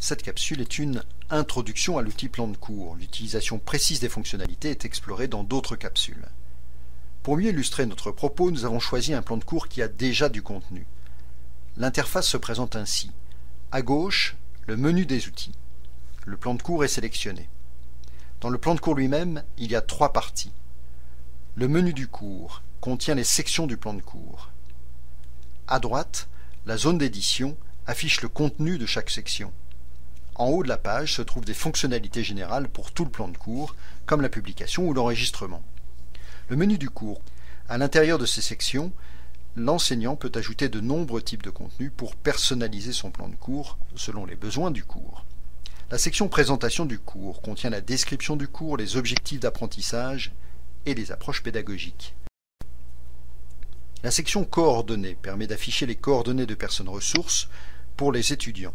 Cette capsule est une introduction à l'outil plan de cours. L'utilisation précise des fonctionnalités est explorée dans d'autres capsules. Pour mieux illustrer notre propos, nous avons choisi un plan de cours qui a déjà du contenu. L'interface se présente ainsi. À gauche, le menu des outils. Le plan de cours est sélectionné. Dans le plan de cours lui-même, il y a 3 parties. Le menu du cours contient les sections du plan de cours. À droite, la zone d'édition affiche le contenu de chaque section. En haut de la page se trouvent des fonctionnalités générales pour tout le plan de cours, comme la publication ou l'enregistrement. Le menu du cours. À l'intérieur de ces sections, l'enseignant peut ajouter de nombreux types de contenus pour personnaliser son plan de cours selon les besoins du cours. La section présentation du cours contient la description du cours, les objectifs d'apprentissage et les approches pédagogiques. La section coordonnées permet d'afficher les coordonnées de personnes ressources pour les étudiants,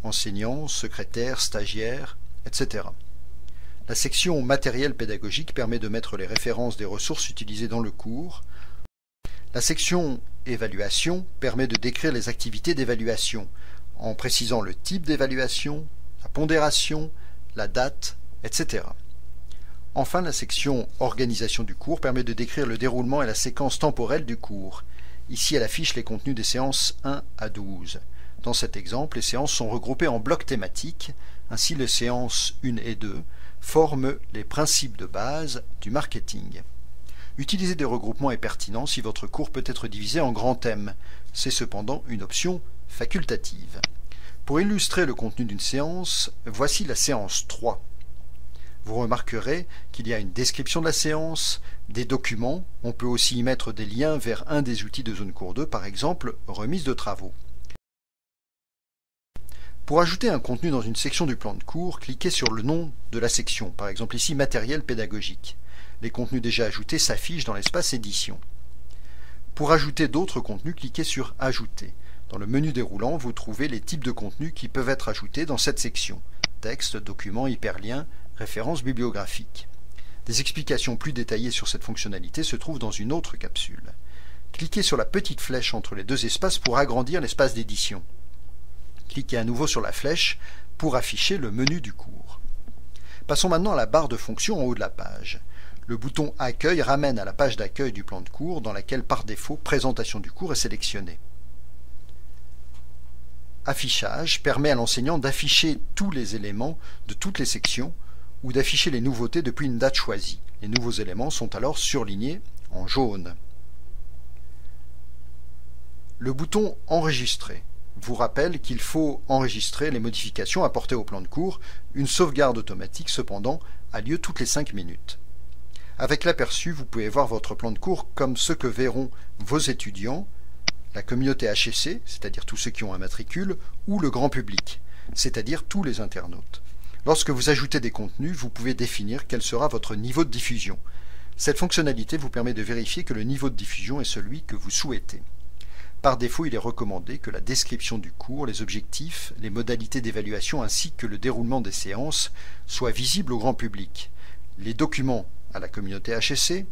enseignants, secrétaires, stagiaires, etc. La section matériel pédagogique permet de mettre les références des ressources utilisées dans le cours. La section évaluation permet de décrire les activités d'évaluation en précisant le type d'évaluation, la pondération, la date, etc. Enfin, la section organisation du cours permet de décrire le déroulement et la séquence temporelle du cours. Ici, elle affiche les contenus des séances 1 à 12. Dans cet exemple, les séances sont regroupées en blocs thématiques. Ainsi, les séances 1 et 2 forment les principes de base du marketing. Utiliser des regroupements est pertinent si votre cours peut être divisé en grands thèmes. C'est cependant une option facultative. Pour illustrer le contenu d'une séance, voici la séance 3. Vous remarquerez qu'il y a une description de la séance, des documents, on peut aussi y mettre des liens vers un des outils de zone cours 2, par exemple remise de travaux. Pour ajouter un contenu dans une section du plan de cours, cliquez sur le nom de la section, par exemple ici matériel pédagogique. Les contenus déjà ajoutés s'affichent dans l'espace édition. Pour ajouter d'autres contenus, cliquez sur Ajouter. Dans le menu déroulant, vous trouvez les types de contenus qui peuvent être ajoutés dans cette section. Texte, documents, hyperliens, références bibliographiques. Des explications plus détaillées sur cette fonctionnalité se trouvent dans une autre capsule. Cliquez sur la petite flèche entre les deux espaces pour agrandir l'espace d'édition. Cliquez à nouveau sur la flèche pour afficher le menu du cours. Passons maintenant à la barre de fonctions en haut de la page. Le bouton Accueil ramène à la page d'accueil du plan de cours dans laquelle par défaut Présentation du cours est sélectionnée. Affichage permet à l'enseignant d'afficher tous les éléments de toutes les sections ou d'afficher les nouveautés depuis une date choisie. Les nouveaux éléments sont alors surlignés en jaune. Le bouton Enregistrer vous rappelle qu'il faut enregistrer les modifications apportées au plan de cours. Une sauvegarde automatique, cependant, a lieu toutes les 5 minutes. Avec l'aperçu, vous pouvez voir votre plan de cours comme ce que verront vos étudiants, la communauté HEC, c'est-à-dire tous ceux qui ont un matricule, ou le grand public, c'est-à-dire tous les internautes. Lorsque vous ajoutez des contenus, vous pouvez définir quel sera votre niveau de diffusion. Cette fonctionnalité vous permet de vérifier que le niveau de diffusion est celui que vous souhaitez. Par défaut, il est recommandé que la description du cours, les objectifs, les modalités d'évaluation ainsi que le déroulement des séances soient visibles au grand public. Les documents à la communauté HEC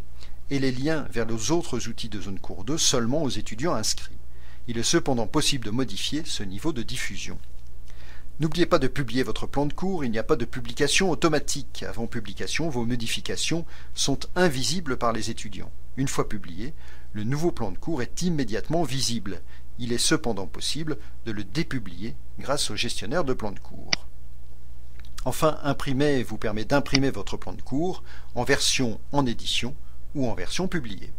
et les liens vers les autres outils de zone cours 2 seulement aux étudiants inscrits. Il est cependant possible de modifier ce niveau de diffusion. N'oubliez pas de publier votre plan de cours, il n'y a pas de publication automatique. Avant publication, vos modifications sont invisibles par les étudiants. Une fois publié, le nouveau plan de cours est immédiatement visible. Il est cependant possible de le dépublier grâce au gestionnaire de plan de cours. Enfin, imprimer vous permet d'imprimer votre plan de cours en version en édition ou en version publiée.